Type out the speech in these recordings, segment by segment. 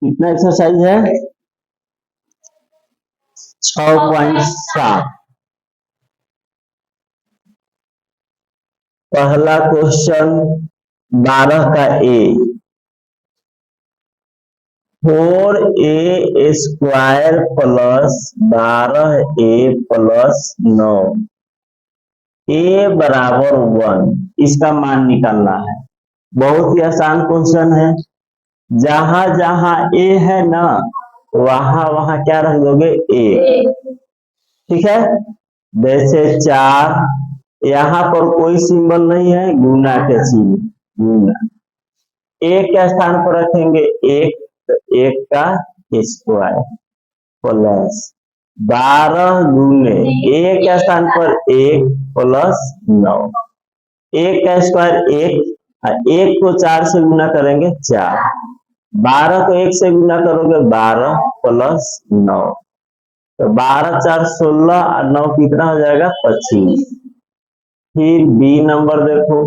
कितना एक्सरसाइज है? 6.7। पहला क्वेश्चन 12 का ए, 4a² plus 12a plus 9 a बराबर 1, इसका मान निकालना है। बहुत ही आसान क्वेश्चन है। जहां जहां ए है ना, वहां वहां क्या रख दोगे? ए। ठीक है, जैसे 4, यहाँ पर कोई सिंबल नहीं है, गुना के चिन्ह, गुना। एक के स्थान पर रखेंगे एक, तो एक का स्क्वायर प्लस 12 गुने एक के स्थान पर एक प्लस 9, एक का स्क्वायर एक, एक को 4 से गुना करेंगे 4, 12 को 1 से गुना करोगे 12 प्लस 9, तो 12 4 16 और 9 कितना हो जाएगा? 25। फिर बी नंबर देखो,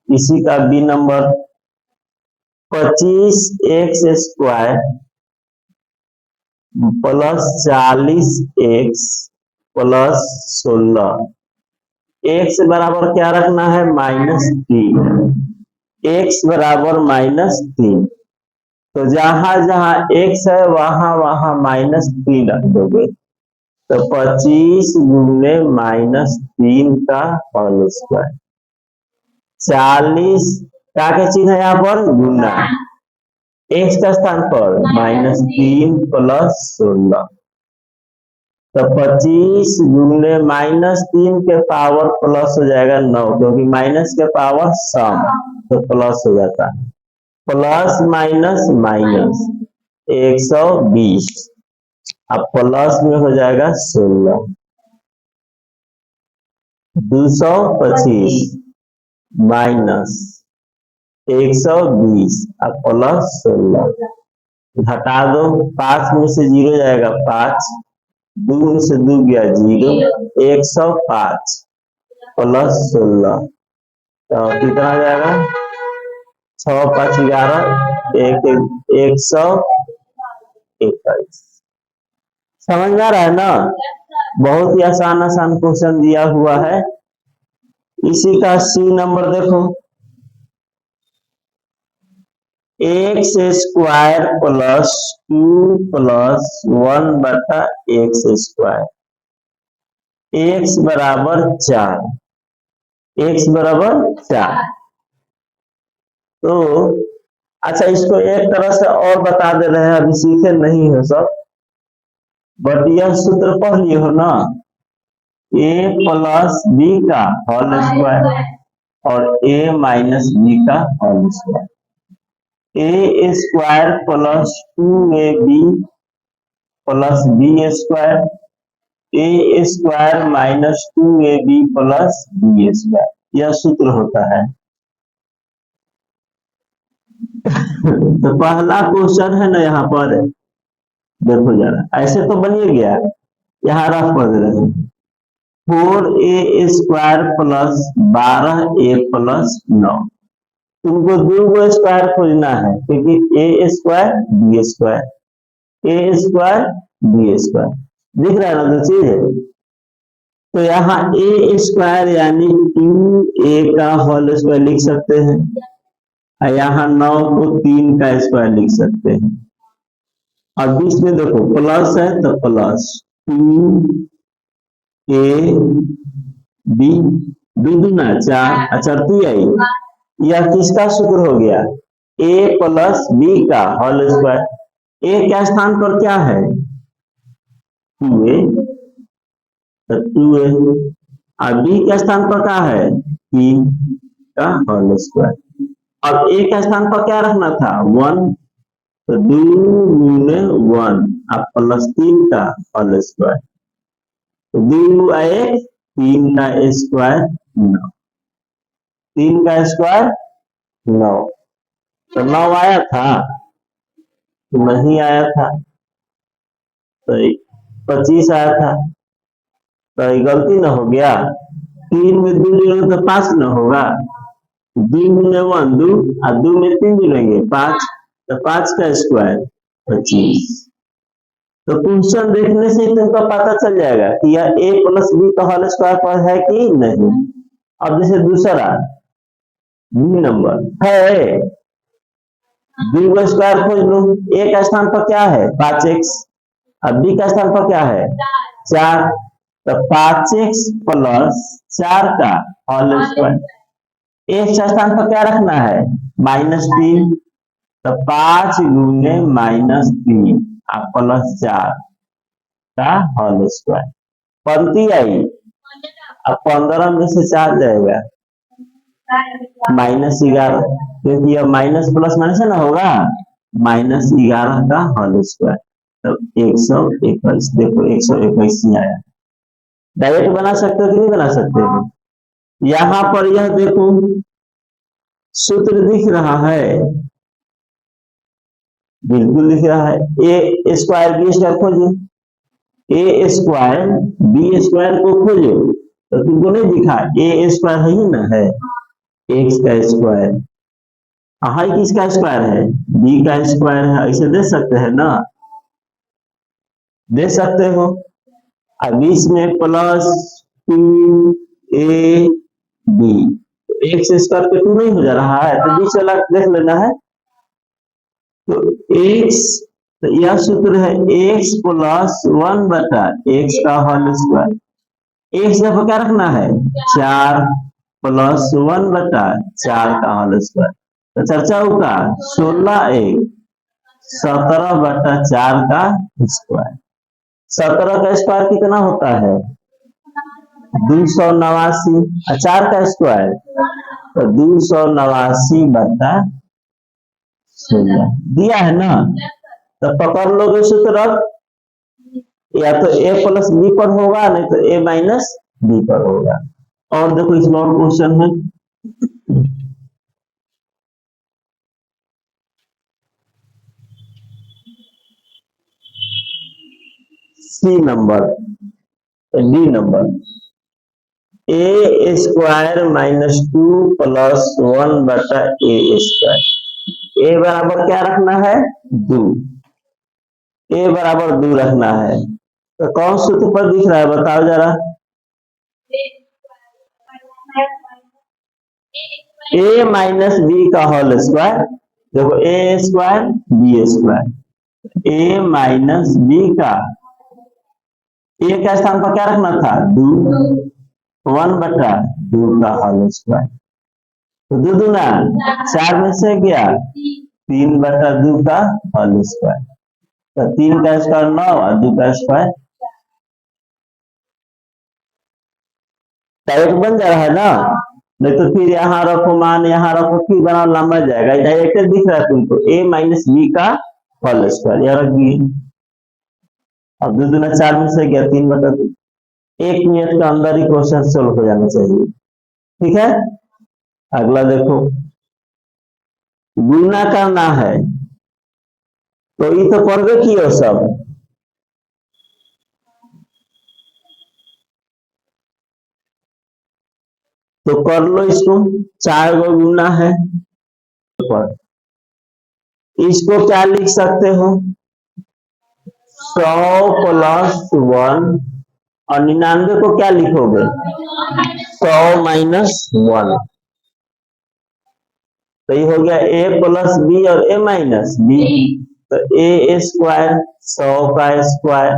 इसी का B number 25x² plus 40x plus 16, x बराबर क्या रखना है? -3, x बराबर -3, तो जहां जहां x है वहां वहां -3 रख दोगे, तो 25 गुने -3 का होल स्क्वायर, 40 का के चिन्ह है यहाँ पर गुना, x का स्थान पर -3 प्लस 16, तो 25 गुने -3 के पावर प्लस हो जाएगा 9, क्योंकि माइनस के पावर सम, तो प्लस हो जाता है, प्लस माइनस माइनस 120, अब प्लस में हो जाएगा 16, 225 माइनस 120 अब प्लस 16, घटा दो, 5 में से 0 जाएगा 5, 2 में से 2 गया 0, 105 प्लस 16, तो कितना आ जाएगा? 6 5 11 121। समझ में आ रहा है ना? बहुत ही आसान आसान क्वेश्चन दिया हुआ है। इसी का सी नंबर देखो, x² प्लस 2 प्लस 1 बटा x², x बराबर 4, x बराबर 4। तो अच्छा, इसको एक तरह से और बता दे रहे हैं, अभी सीखे नहीं हो सब, बट यह सूत्र पढ़ लिए हो ना, a प्लस b का होल स्क्वायर और a माइनस b का whole square, a² plus 2ab plus b² a² minus 2ab plus b², यह सूत्र होता है। तो पहला क्वेश्चन है ना, यहाँ पर देखो जरा, ऐसे तो बन ही गया, यहाँ रफ कर दे रहे हैं, 4a² प्लस 12a प्लस 9, तुमको दो गो स्क्वायर खोजना है, क्योंकि a² b² a² b² दिख रहा है ना, दो चीज है। तो यहाँ a² यानी 2a का होल स्क्वायर लिख सकते हैं, यहाँ 9 को 3 का स्क्वायर लिख सकते हैं, और बीच में देखो प्लस है तो प्लस 2ab, 2 दूना 4, अच्छा 2a, यह किसका सूत्र हो गया? a प्लस b का होल स्क्वायर, a के स्थान पर क्या है? 2a, तो 2a, और b के स्थान पर क्या है? 3 का होल स्क्वायर, अब a के स्थान पर क्या रखना था? 1, तो 2 गुने 1 अब प्लस 3 का होल स्क्वायर, तो 2 आए 3 का स्क्वायर 9, 3 का स्क्वायर 9, तो 9 आया था? नहीं आया था, तो 25 आया था, तो गलती न हो गया, 3 में 2 जोड़ेंगे तो 5 न होगा, 2 गुने 1 2 और 2 में 3 जोड़ेंगे 5, तो 5 का स्क्वायर 25। तो क्वेश्चन देखने से ही तुमको पता चल जाएगा कि यह a प्लस बी का होल स्क्वायर पर है कि नहीं। अब जैसे दूसरा बी नंबर है, बी का स्क्वायर खोज लो। a का स्थान पर क्या है 5x, अब बी का स्थान पर क्या है 4, तो 5x प्लस 4 का होल स्क्वायर। एक स्थान पर क्या रखना है -3, तो 5 गुने -3 और प्लस 4 का होल स्क्वायर। पंक्ति आई, अब 15 में से 4 जाएगा -11, क्योंकि अब माइनस प्लस माइनस है ना, होगा -11 का होल स्क्वायर। तो 121, देखो 121 ही आया। डायरेक्ट बना सकते हो कि नहीं बना सकते हो। यहाँ पर यह देखो सूत्र दिख रहा है, बिल्कुल दिख रहा है। ए स्क्वायर बी स्क्वायर खोजो, ए स्क्वायर बी स्क्वायर को खोजो, तो तुमको नहीं दिखा ए स्क्वायर है ही ना, है एक्स का स्क्वायर। हाई किसका स्क्वायर है बी का स्क्वायर है, ऐसे दे सकते हैं ना, दे सकते हो। अब बीच में प्लस 2ab, एक्स स्क्वायर पे 2 नहीं हो जा रहा है, तो बीच वाला देख लेना है। तो एक्स, तो यह सूत्र है एक्स प्लस 1 बटा एक्स का होल स्क्वायर। एक्स जगह क्या रखना है 4 प्लस 1 बटा 4 का होल स्क्वायर। तो चर्चा होगा 16 1 17 बटा 4 का स्क्वायर। 17 का स्क्वायर कितना होता है 289, 4 का स्क्वायर तो 289 बटा 16 दिया है ना। तो पकड़ लोगे सूत्र, या तो a प्लस बी पर होगा, नहीं तो a माइनस बी पर होगा। और देखो इसमें और क्वेश्चन है, सी नंबर डी नंबर, ए स्क्वायर -2 प्लस 1 बटा ए स्क्वायर। ए बराबर क्या रखना है 2, ए बराबर 2 रखना है। तो कौन सूत्र पर दिख रहा है बताओ जरा, ए माइनस बी का होल स्क्वायर। देखो ए स्क्वायर बी स्क्वायर, ए माइनस बी का, ए का स्थान पर क्या रखना था 2, 1 बटा 2 का होल स्क्वायर। तो 2 दूना 4 में से गया 3 बटा 2 का होल स्क्वायर। तो 3 का स्क्वायर 9 और 2 का स्क्वायर डायरेक्ट बन जा रहा है ना। नहीं तो फिर यहाँ रखो मान, यहाँ रखो, फिर बना लंबा जाएगा। डायरेक्ट दिख रहा है तुमको a माइनस बी का होल स्क्वायर, यह रख दिए। अब 2 दूना 4 में से गया 3 बटा 2। 1 मिनट के अंदर ही क्वेश्चन सोल्व हो जाना चाहिए, ठीक है। अगला देखो, गुना करना है, तो ये तो करबे किया सब, तो कर लो इसको। 4 गो गुना है, इसको क्या लिख सकते हो 100 प्लस 1, और 99 को क्या लिखोगे 100 माइनस 1। तो ये हो गया a प्लस बी और a माइनस बी, तो a स्क्वायर 100 का स्क्वायर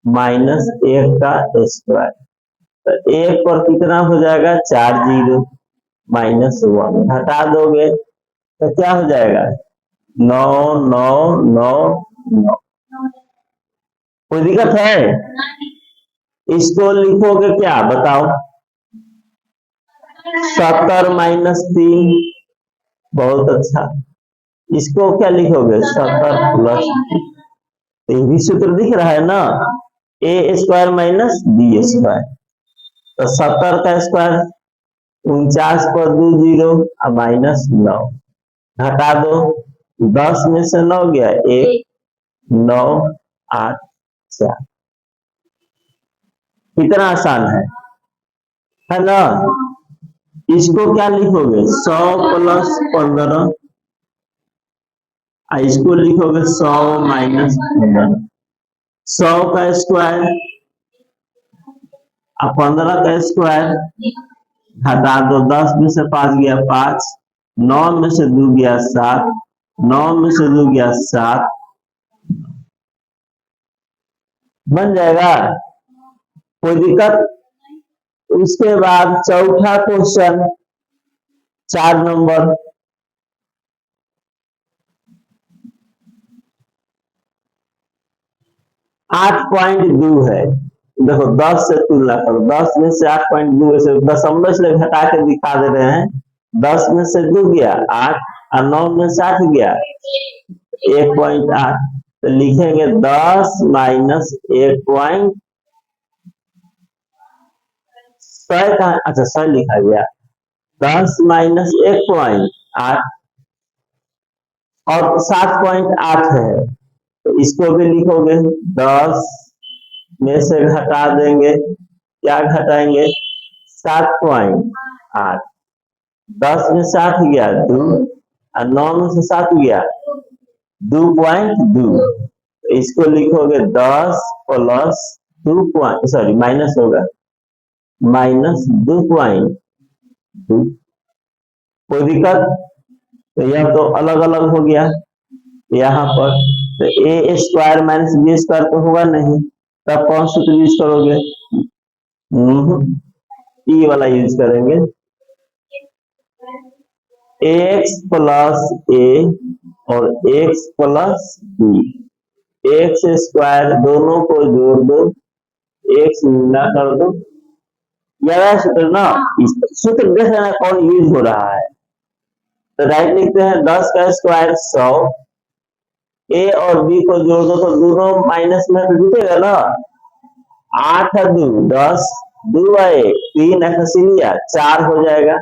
माइनस 1 का स्क्वायर। तो 1 पर कितना हो जाएगा 4 0 माइनस 1, हटा दोगे तो क्या हो जाएगा 9 9 9 9। कोई दिक्कत है, इसको लिखोगे क्या बताओ 70 माइनस 3, बहुत अच्छा। इसको क्या लिखोगे 70 प्लस, ये भी सूत्र दिख रहा है ना, ए स्क्वायर माइनस बी स्क्वायर। तो 70 का स्क्वायर 49 पर 2 0 और माइनस 9, हटा दो 10 में से 9 गया 1 9 8 4। कितना आसान है ना। इसको क्या लिखोगे 100 प्लस 15, इसको लिखोगे 100 माइनस 15, 100 का स्क्वायर और 15 का स्क्वायर हटा दो, 10 में से 5 गया 5, 9 में से 2 गया 7, 9 में से 2 गया 7, बन जाएगा, कोई दिक्कत। उसके बाद चौथा क्वेश्चन 4 नंबर, 8.2 है। देखो 10 से तुलना करो, 10 में से 8.2 ऐसे दशमलव इसलिए घटा के दिखा दे रहे हैं। 10 में से 2 गया 8 और 9 में से 8 गया 1.8, तो लिखेंगे 10 माइनस 1. 100 का अच्छा 100 लिखा गया, 10 माइनस 1.8 और 7.8 है, तो इसको भी लिखोगे 10 में से घटा देंगे, क्या घटाएंगे 7.8, 10 में 7 गया 2 और 9 में से 7 गया 2.2, इसको लिखोगे 10 प्लस 2 सॉरी माइनस होगा माइनस 2.2, कोई दिक्कत। तो यह तो अलग अलग हो गया यहाँ पर, तो ए स्क्वायर माइनस बी स्क्वायर तो होगा नहीं, तब कौन सूत्र यूज करोगे, ई वाला यूज करेंगे, एक्स प्लस ए और X plus B, X square दोनों को जोड़ दो, एक्स गुना कर दो, यह सूत्र ना, सूत्र देख लेना कौन यूज हो रहा है। तो राइट लिखते हैं 10 का स्क्वायर 100, ए और बी को जोड़ दो तो दोनों माइनस में तो जुटेगा ना, 8 है 2 10, 2 है 3 लिया 4 हो जाएगा,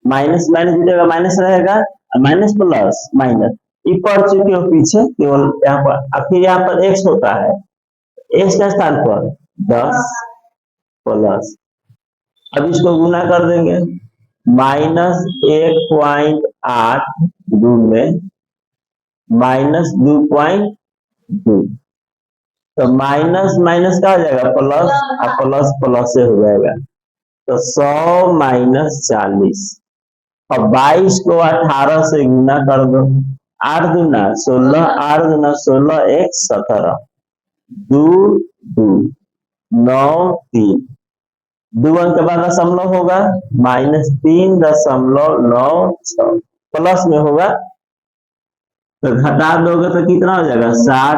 माइनस माइनस जुटेगा माइनस रहेगा, माइनस प्लस माइनस, ये पढ़ चुके हो पीछे, केवल यहाँ पर फिर यहाँ पर एक्स होता है, एक्स का स्थान पर 10 प्लस, अब इसको गुना कर देंगे, माइनस 1.8 गुण में माइनस 2.2, तो माइनस माइनस का हो जाएगा प्लस और प्लस प्लस से हो जाएगा, तो 100 माइनस 40, और 22 को 18 से गुना कर दो, 8 दूना 16, 8 दूना 16, 1 17, 2 2 9 3, 2 अंक के बाद दशमलव होगा माइनस 3.96, प्लस में होगा तो घटा दोगे तो कितना हो जाएगा 60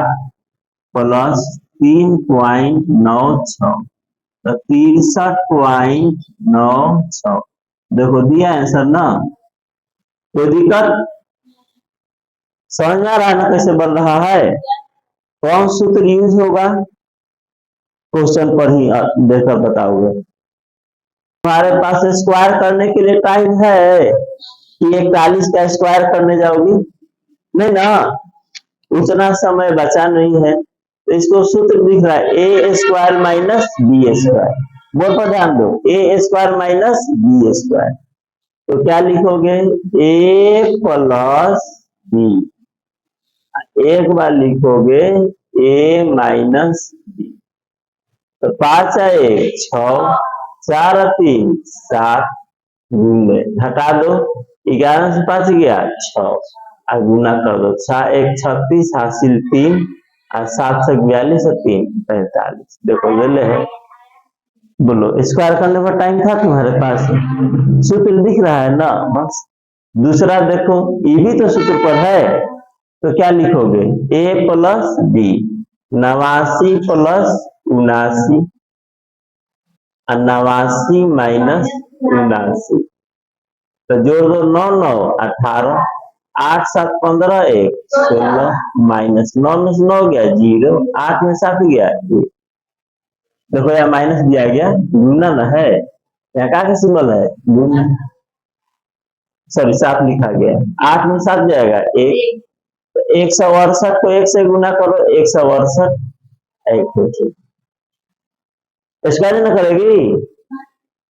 प्लस 3.96, तो 63.96, देखो दिया आंसर ना, कोई दिक्कत, समझ में आ रहा है ना कैसे बन रहा है, कौन सूत्र यूज होगा क्वेश्चन पर ही देखकर बताओगे। तुम्हारे पास स्क्वायर करने के लिए टाइम है कि 41 का स्क्वायर करने जाओगी, नहीं ना, उतना समय बचा नहीं है, तो इसको सूत्र दिख रहा है A square minus B square, board पर ध्यान दो, A square minus B square, तो क्या लिखोगे ए प्लस बी, एक बार लिखोगे ए माइनस बी, तो 5 है 1 6, 4 है 3 7, घटा दो, 11 से 5 गया 6 और गुना कर दो, 6 1 36 हासिल 3 और 7 से 42 और 3 45, देखो ये ले है, बोलो स्क्वायर करने का टाइम था तुम्हारे पास, सूत्र दिख रहा है ना, बस। दूसरा देखो ये भी तो सूत्र पर है, तो क्या लिखोगे ए प्लस बी, 89 प्लस 79, 89 माइनस 79, तो जोड़ दो 9 9 18, 8 7 15 1 16, माइनस 9 में से 9 गया 0, 8 में 7 गया 1, देखो यहाँ माइनस दिया गया, गुना ना है, यहाँ का सिंबल है गुना, सॉरी 7 लिखा गया, 8 में 7 जाएगा 1, तो 168 को 1 से गुना करो, 168 स्क्वायर ना करेगी,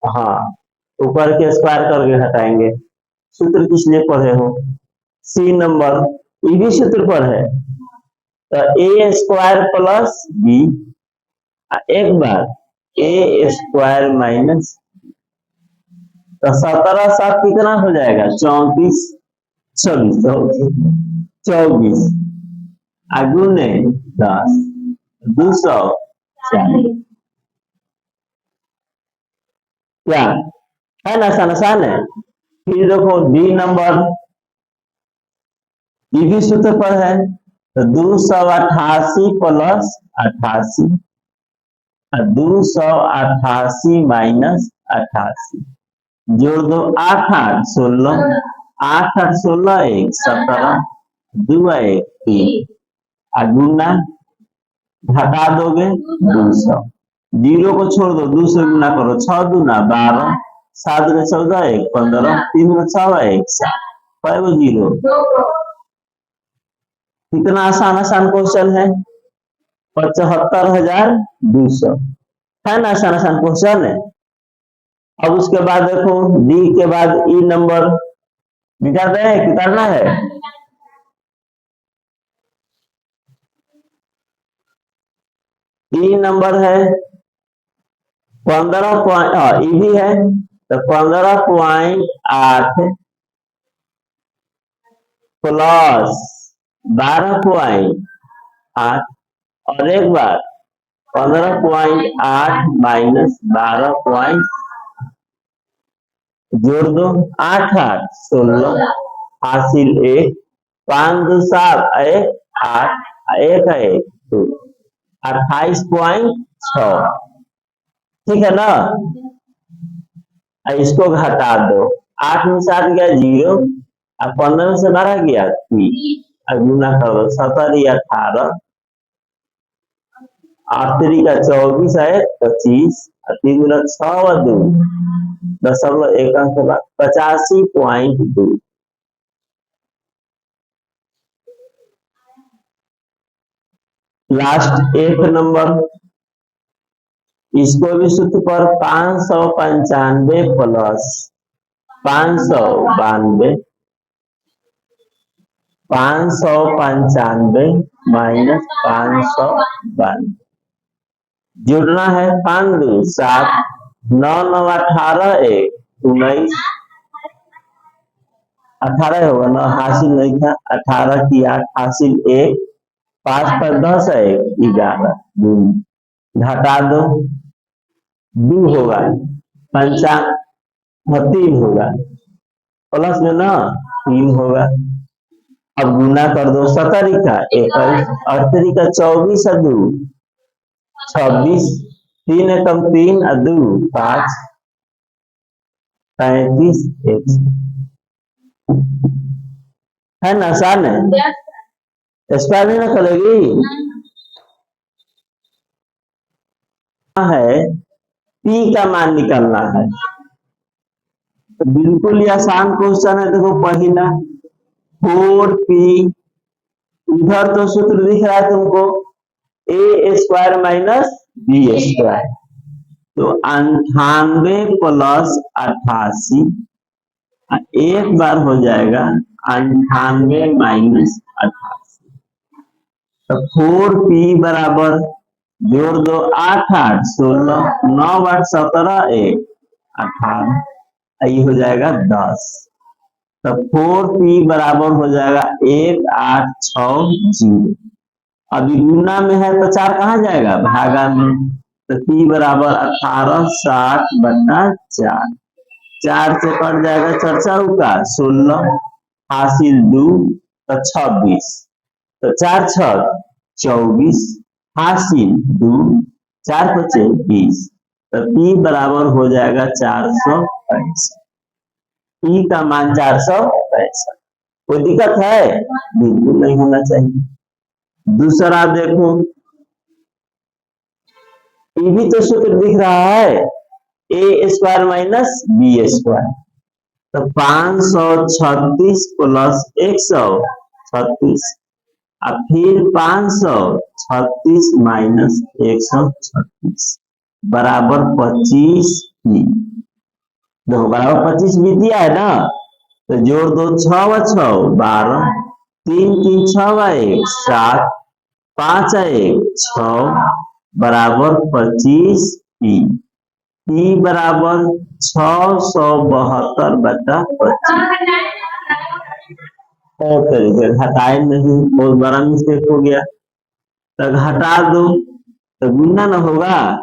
हाँ ऊपर के स्क्वायर करके हटाएंगे, सूत्र किस लिए पढ़े हो, सी नंबर ये भी सूत्र पर है। तो ए स्क्वायर प्लस बी, एक बार ए स्क्वायर माइनस, तो 17 7 कितना हो जाएगा 34, 24 अगुने 10, 240। क्या है ना, आसान है। फिर देखो डी नंबर, ये भी सूत्र पर है। तो 288 प्लस 88, 288 माइनस 88, जोड़ दो 8 8 16, 8 8 16 1 17, 2 1 3, गुना घटा दोगे 200, जीरो को छोड़ दो, 2 से गुना करो, 6 दूना 12, 7 में 14 1 15, 3 में 6 1 7, 5 जीरो। कितना आसान क्वेश्चन है, 75,200 है ना, आसान क्वेश्चन है। अब उसके बाद देखो डी के बाद ई नंबर निकाल रहे हैं कि करना है। ई नंबर है 15 ई भी है, तो 15.8 प्लस 12.8, और एक बार 15.8 माइनस 12. जोड़ दो 8 8 16, हासिल 1, 5 2 7 1 8, 1 1 2, 28.6, ठीक है ना। इसको घटा दो, 8 में 7 गया 0, और 15 में से 12 गया 3, गुना करो 17 18, 8 3 का 24 है 25, 3 गुना 6 और 2 दशमलव 1 अंक 85.2। लास्ट 8 नंबर, इसको भी सूत्र पर 595 प्लस 592, 595 माइनस 592, जोड़ना है 5 2 7, 9 9 18 1 19, 18 होगा ना, हासिल नहीं था, 18 की 8 हासिल 1, 5 पर 10 है 11, घटा दो 2 होगा, 3 होगा, प्लस में ना 3 होगा। अब गुना कर दो 17 का 21, 38 का 24 और 2 26, 3 कम 3 और 2 5, 35 है ना, आसान है। स्क्वायर नहीं ना करेगी है, पी का मान निकालना है। तो बिल्कुल ही आसान क्वेश्चन है। देखो पहला 4p, इधर तो सूत्र दिख रहा है तुमको ए स्क्वायर माइनस बी स्क्वायर, तो 98 प्लस 88, एक बार हो जाएगा 98 माइनस 88, तो 4p बराबर, जोड़ दो 8 8 16, 9 8 17 1 18, ये हो जाएगा 10, तो 4p बराबर हो जाएगा 1860। अभी गुना में है तो 4 कहाँ जाएगा, भागा में, तो p बराबर 1860 बटा 4, 4 से कट जाएगा 4 4 का 16, हासिल 2 तो 26, तो 4 6 24, हासिल 2, 4 5 20, तो p बराबर हो जाएगा 465। p का मान 465, कोई दिक्कत है, बिल्कुल नहीं होना चाहिए। दूसरा देखो, ये भी तो सूत्र दिख रहा है A square minus B square, तो 536 प्लस 136, अब फिर 536 माइनस 136 बराबर 25, देखो बराबर 25 भी दिया है ना, तो जोड़ दो 6 व 6 12, तीन तीन छह एक सात, पांच एक छह बराबर 25 पी। पी बराबर 672/25। और तरीके घटाए नहीं, बहुत बड़ा मिस्टेक हो गया। तो घटा दो तो गुना न होगा।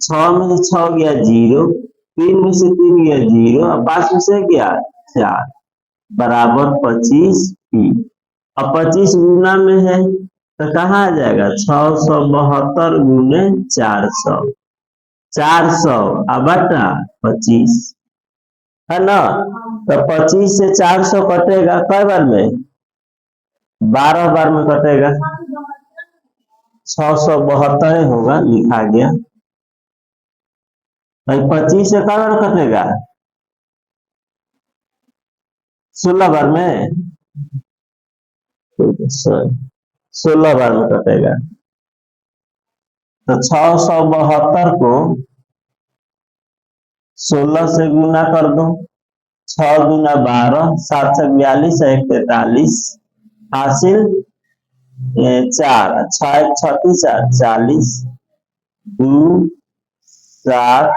6 में से 6 गया 0, 3 में से 3 गया 0 और 5 में से गया 4 बराबर 25 पी। अब 25 गुना में है तो कहाँ आ जाएगा? 672 गुने 400, 400 अब बटा 25 है ना। तो 25 से 400 कटेगा कई बार में? 12 बार में कटेगा। 672 होगा, लिखा गया। भाई 25 से कई बार कटेगा? 16 बार में। 16 बार में कटेगा। तो 672 को 16 से गुना कर दो। 6 गुना 12, 7 से 42, 1 43 हासिल 4, 6 1 36 40, 2 7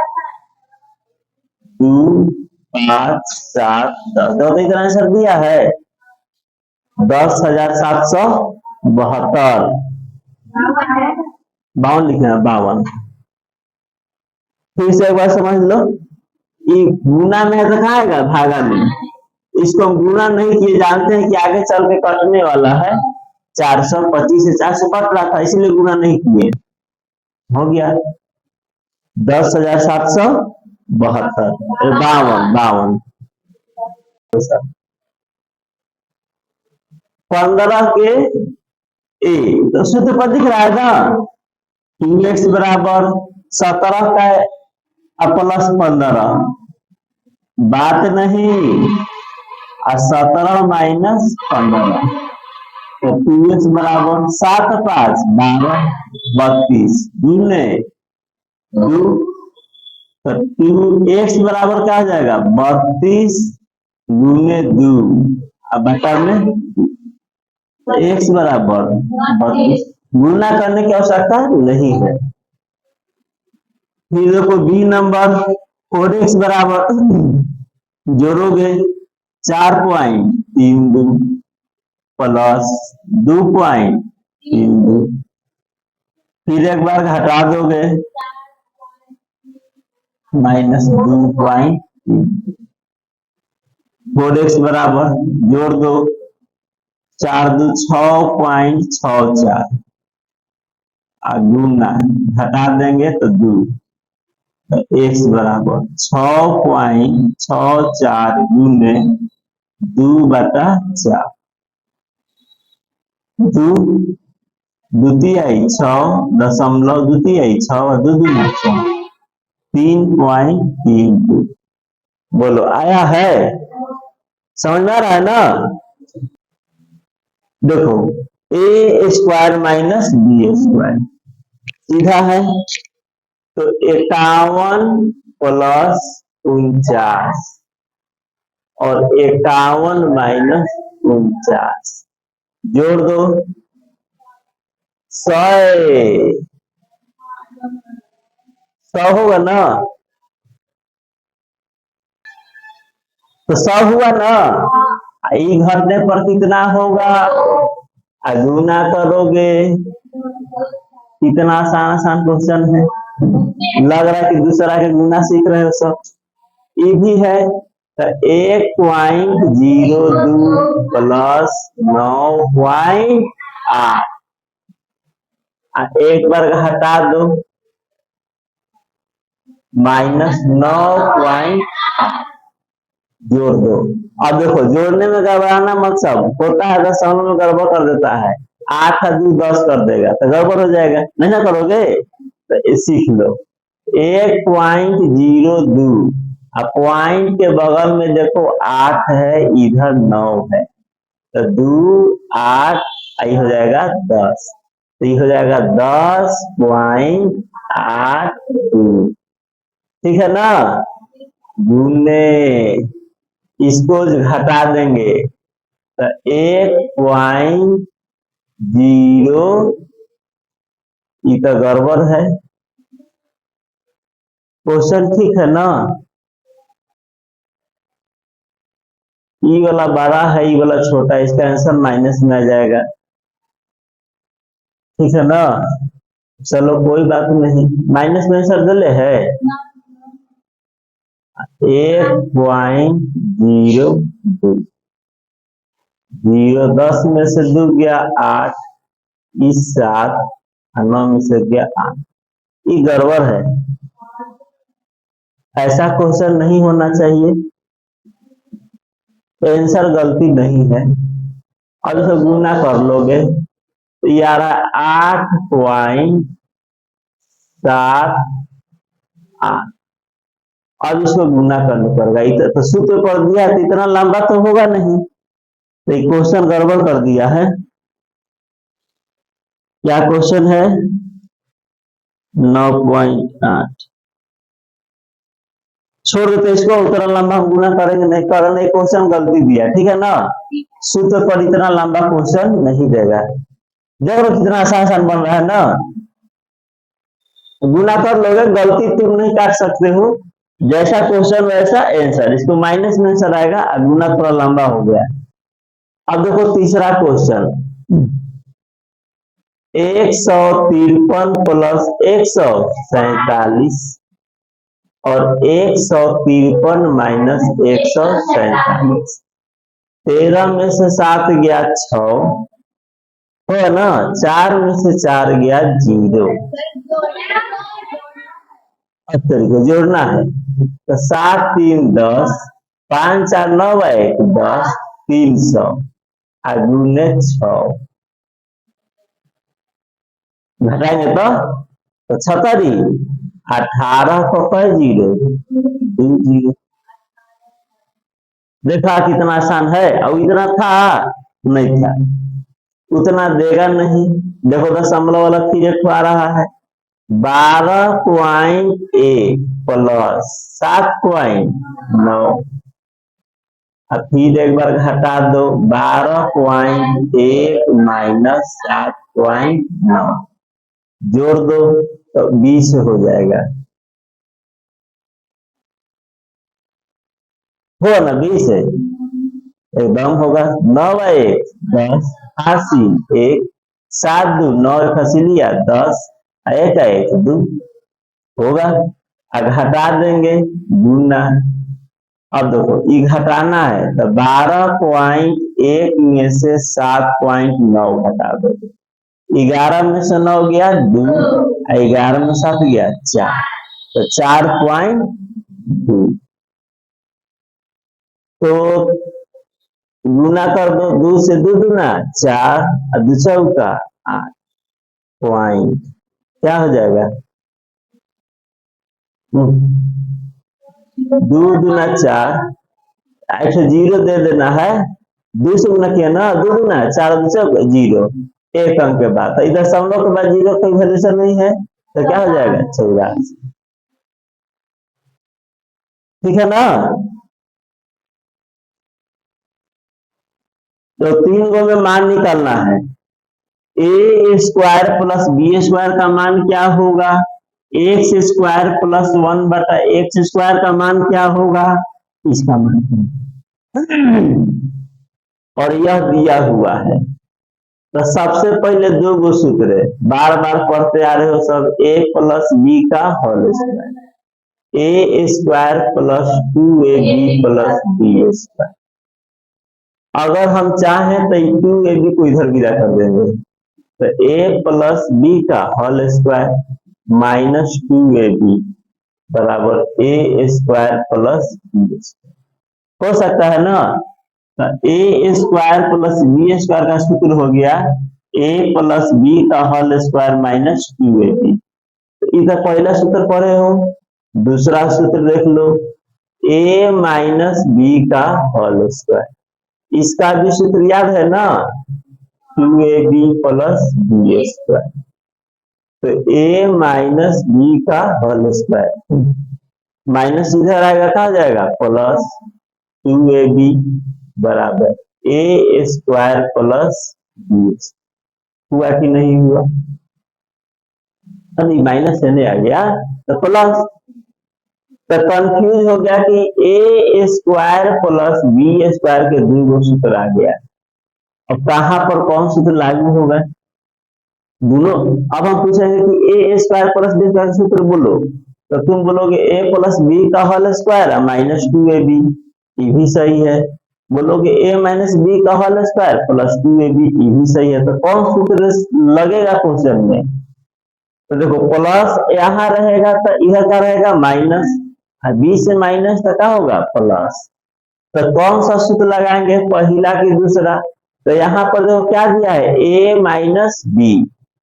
2 5 7 10। तो इतना आंसर दिया है 10,772। 52 लिखना है, 52। फिर से एक बार समझ लो, ये गुना में है तो खाएगा भागा में। इसको हम गुना नहीं किए, जानते हैं कि आगे चल के कटने वाला है। 425 से 400 कट रहा था, इसलिए गुना नहीं किए। हो गया 10,772, 52 15 के ए तो सूत्र पर दिख रहा है ना। 2x बराबर 17 का प्लस 15 बात नहीं, और 17 माइनस 15 तो 2x बराबर 7 5 12 32 गुने 2 तो 2x बराबर क्या हो जाएगा? 32 गुने 2 अब बटा में x बराबर 32। गुना करने की आवश्यकता नहीं है। फिर देखो बी नंबर 4x बराबर जोड़ोगे 4.32 प्लस 2.32, फिर एक बार घटा दोगे -2.3। 4x बराबर जोड़ दो 4 2 6.64 और गुना घटा देंगे तो 2 तो x बराबर 6.64 गुने 2/4। 2 द्वितीय 6.2 3.32। बोलो आया है? समझ में आ रहा है ना? देखो ए स्क्वायर माइनस बी स्क्वायर सीधा है, तो 51 प्लस 49 और 51 माइनस 49 जोड़ दो 100 होगा ना। तो 100 हुआ ना। ई घटने पर कितना होगा? गुना करोगे। कितना आसान आसान क्वेश्चन है। लग रहा है कि दूसरा के गुना सीख रहे हो सब। ये भी है तो 1.02 प्लस 9.8 एक बार हटा दो -9.8 जोड़ दो। अब देखो जोड़ने में घबराना मत, सब होता है दशमलव में गड़बड़ कर देता है। 8 2 10 कर देगा तो गड़बड़ हो जाएगा, नहीं ना करोगे तो सीख लो। 1.02 पॉइंट के बगल में देखो 8 है, इधर 9 है तो 2 8 हो जाएगा 10, तो ये हो जाएगा 10.82। ठीक है ना। गुने इसको घटा देंगे तो 1.0 ये तो गड़बड़ है। क्वेश्चन ठीक है ना? ई वाला बड़ा है, ई वाला छोटा है, इसका आंसर माइनस में आ जाएगा। ठीक है ना? चलो कोई बात नहीं, माइनस में आंसर दले है 1.02। 0 10 में से 2 गया 8, इस 7 और 9 में से गया 8। ये गड़बड़ है, ऐसा क्वेश्चन नहीं होना चाहिए। तो आंसर गलती नहीं है। अब इसे गुना कर लोगे तो ये आ रहा है 8.78। अब इसको गुना करना पड़ेगा, तो सूत्र कर दिया तो इतना लंबा तो होगा नहीं, तो ये क्वेश्चन गड़बड़ कर दिया है। क्या क्वेश्चन है? 9.8 छोड़ देते इसको, उतना लंबा हम गुना करेंगे नहीं, करने क्वेश्चन गलती दिया। ठीक है ना? सूत्र पर इतना लंबा क्वेश्चन नहीं देगा। देख लो कितना आसान बन रहा है ना? गुना कर लोगे, गलती तुम नहीं काट सकते हो। जैसा क्वेश्चन वैसा आंसर, इसको माइनस में आंसर आएगा, गुना थोड़ा लंबा हो गया। अब देखो तीसरा क्वेश्चन, 153 प्लस 147 और 153 माइनस 147। 13 में से 7 गया 6, है ना? 4 में से 4 गया 0। अब तरीके जोड़ना है तो 7 3 10, 5 4 9 1 10, 300 गुने 6 घटाएंगे तो 76। 18 को 0 2 0। देखा कितना आसान है? और इतना था नहीं था, उतना देगा नहीं। देखो दशमलव वाला फिर आ रहा है 12.1 प्लस 7.9। अब फिर एक बार घटा दो 12.1 माइनस 7.9 जोड़ दो तो 20 हो जाएगा। हो ना 20 है एकदम होगा। 9 1 10, 80 1, 7 2 9 फंसी लिया 10, 1 1 2 होगा। अब घटा देंगे गुना। अब देखो ये घटाना है तो 12.1 में से 7.9 घटा दो, 11 में से 9 गया 2, 11 में 7 गया 4, तो 4.2। तो गुना कर दो, 2 से 2 दूना 4 और 2 चौका 8 पॉइंट क्या हो जाएगा? 2 दूना 4, 0 दे देना है, 2 से गुना किया ना, 2 दूना 4 2 चौका 0, एक अंक के बाद इधर दशमलव के बाद 0 कोई वैल्यूशन नहीं है तो क्या हो जाएगा? 84। ठीक है ना? तो 3 गो में मान निकालना है। A square plus B square का मान क्या होगा? एक्स स्क्वायर प्लस 1 बटा एक्स स्क्वायर का मान क्या होगा? इसका मान। और यह दिया हुआ है तो सबसे पहले 2 गो सूत्र बार बार पढ़ते आ रहे हो सब, ए प्लस बी का whole square, A square plus 2ab plus B square. अगर हम चाहें तो 2ab को इधर गिरा कर देंगे तो a प्लस बी का होल स्क्वायर माइनस 2ab बराबर a square plus B square हो सकता है ना? तो a square plus B square का सूत्र हो गया a प्लस बी का होल स्क्वायर माइनस 2ab। तो इधर पहला सूत्र पढ़े हो, दूसरा सूत्र देख लो a माइनस बी का होल स्क्वायर, इसका भी सूत्र याद है ना? 2ab plus B square. तो a माइनस बी का होल स्क्वायर माइनस इधर आएगा, कहा जाएगा प्लस 2ab बराबर ए स्क्वायर प्लस बी, हुआ कि नहीं हुआ? नहीं, माइनस रहने आ गया तो प्लस, तो कंफ्यूज हो गया कि A square plus B square के दो सूत्र आ गया। अब कहाँ पर कौन सूत्र लागू होगा? दोनों। अब हम पूछेंगे कि A square plus B square सूत्र बोलो, तो तुम बोलोगे ए प्लस बी का whole square minus two A B, ये भी सही है। बोलोगे ए माइनस बी का whole square plus two A B, ये भी सही है। तो कौन सूत्र लगेगा क्वेश्चन में? तो देखो प्लस यहाँ रहेगा तो इधर का रहेगा माइनस, बी से माइनस तक का होगा प्लस। तो कौन सा सूत्र लगाएंगे, पहला कि दूसरा? तो यहाँ पर देखो क्या दिया है, ए माइनस बी,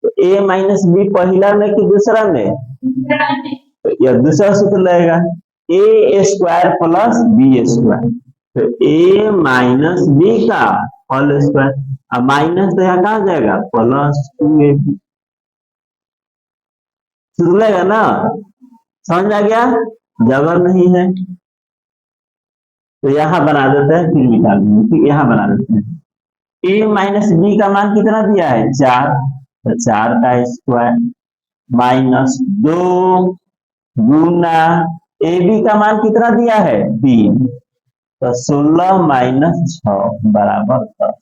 तो ए माइनस बी पहला में कि दूसरा में? तो यह दूसरा सूत्र लगेगा, ए स्क्वायर प्लस बी स्क्वायर, तो ए माइनस बी का होल स्क्वायर, अब माइनस तो यहाँ कहाँ जाएगा, प्लस टू ए बी, सूत्र लगेगा ना? समझ आ गया? जबर नहीं है तो यहाँ बना देते हैं, फिर निकाल देंगे। ठीक, यहाँ बना देते हैं। ए माइनस बी का मान कितना दिया है, 4, तो 4 का स्क्वायर माइनस 2 गुना ए बी का मान कितना दिया है, 3, तो 16 माइनस 6 बराबर 10।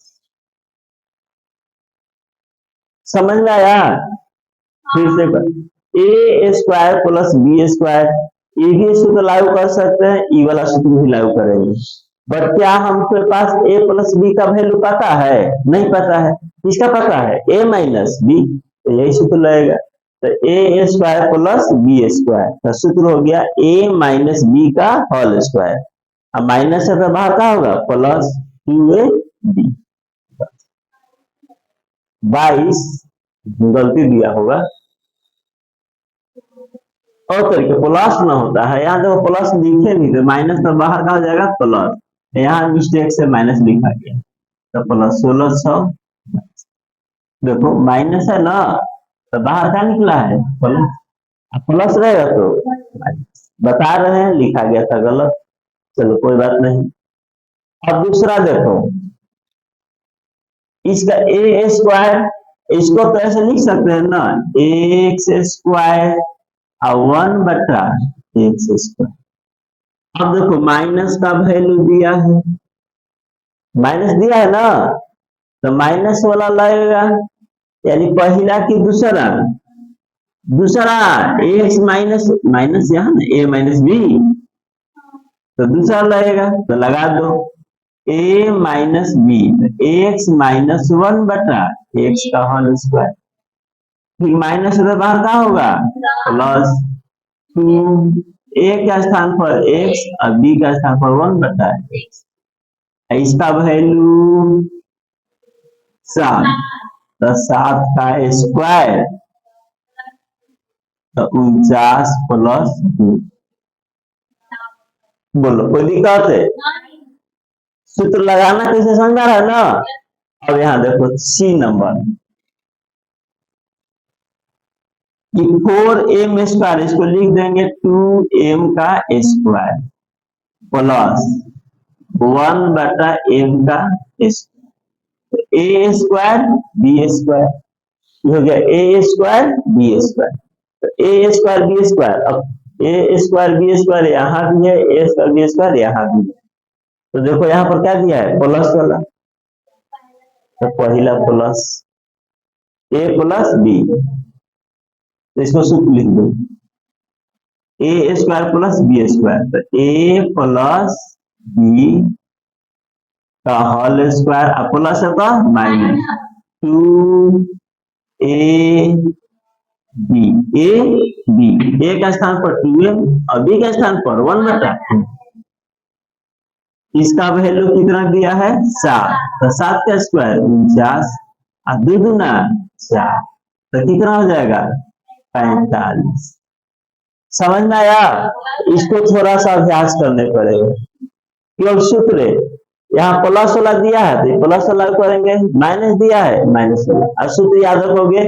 समझ में आया? फिर से ए स्क्वायर प्लस बी स्क्वायर, ये भी सूत्र लागू कर सकते हैं, ई वाला सूत्र भी लागू करेंगे। बट क्या हमके पास ए प्लस बी का वैल्यू पता है? नहीं पता है। किसका पता है, ए माइनस बी, तो यही सूत्र लगेगा। तो ए स्क्वायर प्लस बी स्क्वायर, तो सूत्र हो गया ए माइनस बी का होल स्क्वायर, अब माइनस से तो बाहर का होगा प्लस 2a बी। 22 गलती दिया होगा, और तरीके प्लस ना होता है, यहाँ देखो प्लस लिखे नहीं तो माइनस तो बाहर का हो जाएगा प्लस, यहाँ मिस्टेक से माइनस लिखा गया, तो प्लस 16 देखो माइनस है ना, तो बाहर का निकला है प्लस, प्लस रहेगा तो बता रहे हैं, लिखा गया था गलत, चलो कोई बात नहीं। अब दूसरा देखो, इसका ए स्क्वायर, इसको तो ऐसे लिख सकते हैं ना, एक्स स्क्वायर 1/x स्क्वायर। अब देखो माइनस का वैल्यू दिया है, माइनस दिया है ना, तो माइनस वाला लगेगा, यानी पहला कि दूसरा, दूसरा एक्स माइनस माइनस यहाँ ना ए माइनस बी, तो दूसरा लगेगा, तो लगा दो A minus B, X minus 1/x का होल स्क्वायर, फिर माइनस से बाहर का होगा प्लस 2, ए का स्थान पर x और b का स्थान पर 1/x, इसका वैल्यू 7, तो 7 का स्क्वायर, तो 49 प्लस 2। बोलो कोई दिक्कत है? सूत्र लगाना कैसे समझा है ना? अब यहाँ देखो सी नंबर, 4m स्क्वायर, इसको लिख देंगे 2m का स्क्वायर प्लस 1/m का square, A square B square, हो गया ए स्क्वायर बी स्क्वायर, तो ए स्क्वायर बी स्क्वायर, अब ए स्क्वायर बी स्क्वायर यहाँ भी है, ए स्क्वायर बी स्क्वायर यहाँ भी है, तो देखो यहाँ पर क्या दिया है, प्लस वाला, तो पहला प्लस ए प्लस बी, तो इसको सूत्र लिख दो, A square plus B square, तो ए प्लस बी का होल स्क्वायर, प्लस है तो माइनस 2a बी, ए का स्थान पर 2m और बी का स्थान पर 1/2, इसका वैल्यू कितना दिया है 7, तो 7 का स्क्वायर 49 और 2 दूना 4, तो कितना हो जाएगा 45। समझ में आया? इसको थोड़ा सा अभ्यास करने पड़ेगा, केवल सूत्र यहाँ प्लस वाला दिया है तो प्लस वाला करेंगे, माइनस दिया है माइनस वाला, और सूत्र याद रखोगे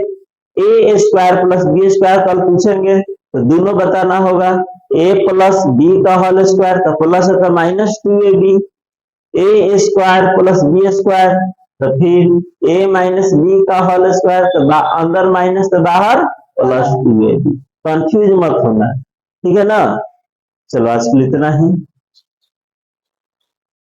ए स्क्वायर प्लस बी स्क्वायर, कल पूछेंगे तो दोनों बताना होगा, ए प्लस बी का होल स्क्वायर, तो प्लस है तो माइनस 2ab, ए स्क्वायर प्लस बी स्क्वायर, तो फिर ए माइनस बी का होल स्क्वायर, तो अंदर माइनस तो बाहर प्लस 2ab। कंफ्यूज मत होना, ठीक है ना। चलो आज के लिए इतना ही।